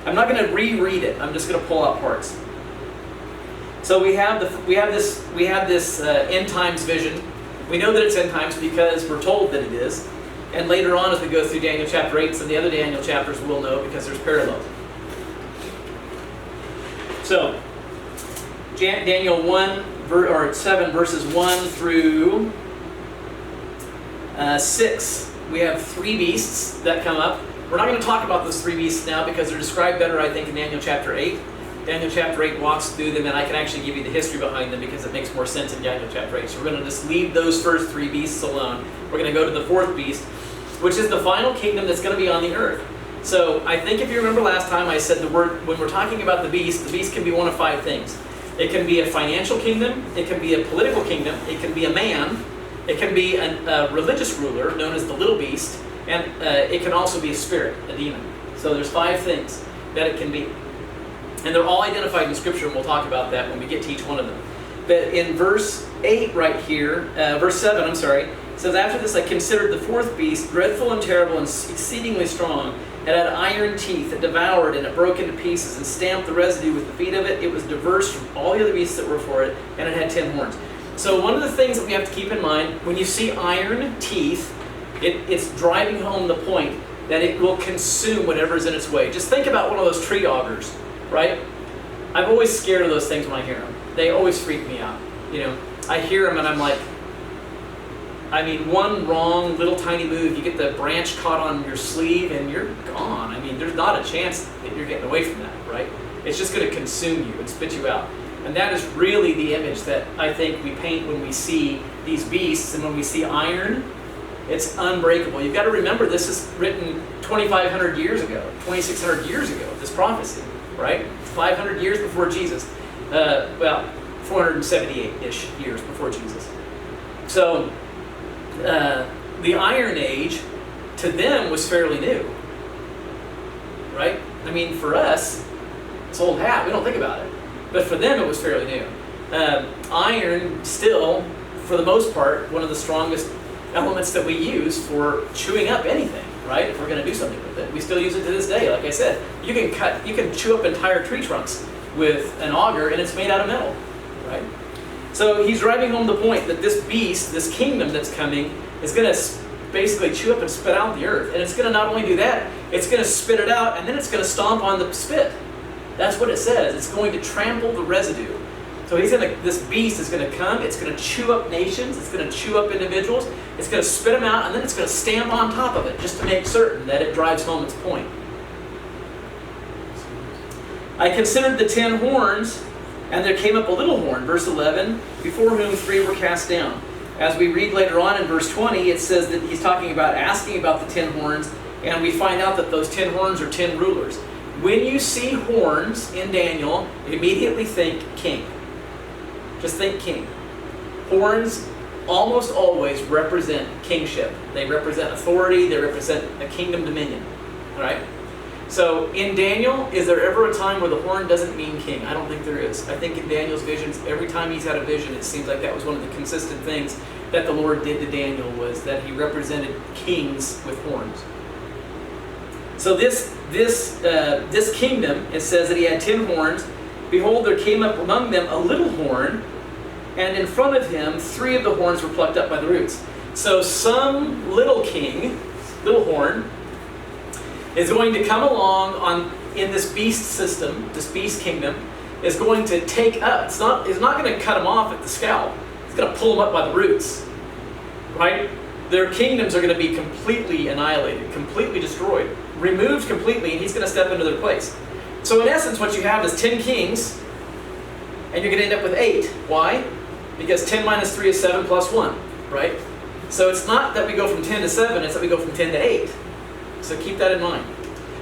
I'm not going to reread it. I'm just going to pull out parts. So we have this end times vision. We know that it's end times because we're told that it is. And later on, as we go through Daniel chapter 8 and the other Daniel chapters, we'll know because there's parallels. So, Daniel 7 verses 1 through 6. We have 3 beasts that come up. We're not going to talk about those 3 beasts now because they're described better, I think, in Daniel chapter 8. Daniel chapter 8 walks through them, and I can actually give you the history behind them because it makes more sense in Daniel chapter 8. So we're going to just leave those first 3 beasts alone. We're going to go to the 4th beast, which is the final kingdom that's going to be on the earth. So I think if you remember last time I said the word, when we're talking about the beast can be one of 5 things. It can be a financial kingdom, it can be a political kingdom, it can be a man, it can be a religious ruler known as the little beast, and it can also be a spirit, a demon. So there's 5 things that it can be. And they're all identified in Scripture, and we'll talk about that when we get to each one of them. But in verse 8 right here, verse 7, I'm sorry, it says, "After this I considered the 4th beast, dreadful and terrible and exceedingly strong. It had iron teeth, it devoured and it broke into pieces and stamped the residue with the feet of it. It was diverse from all the other beasts that were before it, and it had 10 horns. So one of the things that we have to keep in mind, when you see iron teeth, it's driving home the point that it will consume whatever is in its way. Just think about one of those tree augers, right? I'm always scared of those things when I hear them. They always freak me out. You know, I hear them and I'm like, I mean, one wrong little tiny move, you get the branch caught on your sleeve and you're gone. I mean, there's not a chance that you're getting away from that, right? It's just going to consume you and spit you out. And that is really the image that I think we paint when we see these beasts, and when we see iron, it's unbreakable. You've got to remember this is written 2,500 years ago, 2,600 years ago, this prophecy, right? 500 years before Jesus. 478-ish years before Jesus. So, the Iron Age, to them, was fairly new, right? I mean, for us, it's old hat. We don't think about it. But for them, it was fairly new. Iron, still, for the most part, one of the strongest elements that we use for chewing up anything, right? If we're going to do something with it. We still use it to this day. Like I said, you can chew up entire tree trunks with an auger, and it's made out of metal, right? So he's driving home the point that this beast, this kingdom that's coming, is going to basically chew up and spit out the earth. And it's going to not only do that, it's going to spit it out, and then it's going to stomp on the spit. That's what it says. It's going to trample the residue. So this beast is going to come, it's going to chew up nations, it's going to chew up individuals, it's going to spit them out, and then it's going to stamp on top of it, just to make certain that it drives home its point. I considered the 10 horns, and there came up a little horn, verse 11, before whom 3 were cast down. As we read later on in verse 20, it says that he's asking about the 10 horns, and we find out that those 10 horns are 10 rulers. When you see horns in Daniel, immediately think king. Just think king. Horns almost always represent kingship. They represent authority, they represent a kingdom dominion. All right? So in Daniel, is there ever a time where the horn doesn't mean king? I don't think there is. I think in Daniel's visions, every time he's had a vision, it seems like that was one of the consistent things that the Lord did to Daniel, was that he represented kings with horns. So this kingdom, it says that he had 10 horns. Behold, there came up among them a little horn, and in front of him 3 of the horns were plucked up by the roots. So some little king, little horn, is going to come along in this beast system, this beast kingdom, is going to take up. It's not going to cut them off at the scalp. It's going to pull them up by the roots, right? Their kingdoms are going to be completely annihilated, completely destroyed, removed completely, and he's going to step into their place. So in essence, what you have is 10 kings, and you're going to end up with 8. Why? Because 10 minus 3 is 7 plus 1, right? So it's not that we go from 10 to 7, it's that we go from 10 to 8. So keep that in mind.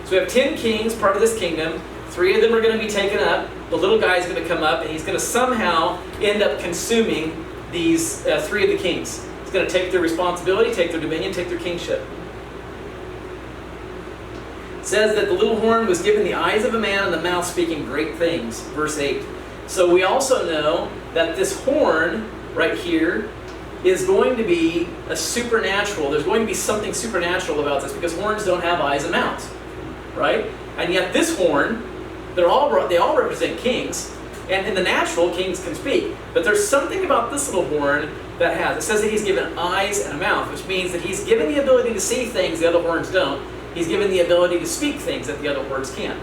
So we have 10 kings, part of this kingdom. 3 of them are going to be taken up. The little guy is going to come up, and he's going to somehow end up consuming these 3 of the kings. He's going to take their responsibility, take their dominion, take their kingship. It says that the little horn was given the eyes of a man and the mouth speaking great things. Verse 8. So we also know that this horn right here is going to be a supernatural. There's going to be something supernatural about this, because horns don't have eyes and mouths, right? And yet this horn, they all represent kings. And in the natural, kings can speak. But there's something about this little horn that has. It says that he's given eyes and a mouth, which means that he's given the ability to see things the other horns don't. He's given the ability to speak things that the other horns can't.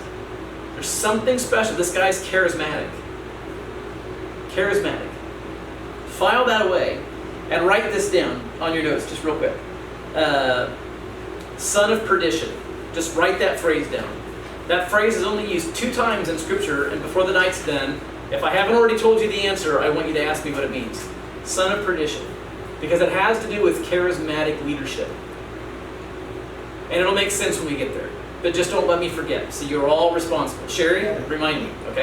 There's something special. This guy's charismatic. Charismatic. File that away and write this down on your notes just real quick. Son of perdition. Just write that phrase down. That phrase is only used 2 times in Scripture, and before the night's done, if I haven't already told you the answer, I want you to ask me what it means. Son of perdition. Because it has to do with charismatic leadership. And it'll make sense when we get there. But just don't let me forget. So you're all responsible. Sherry, remind me, okay?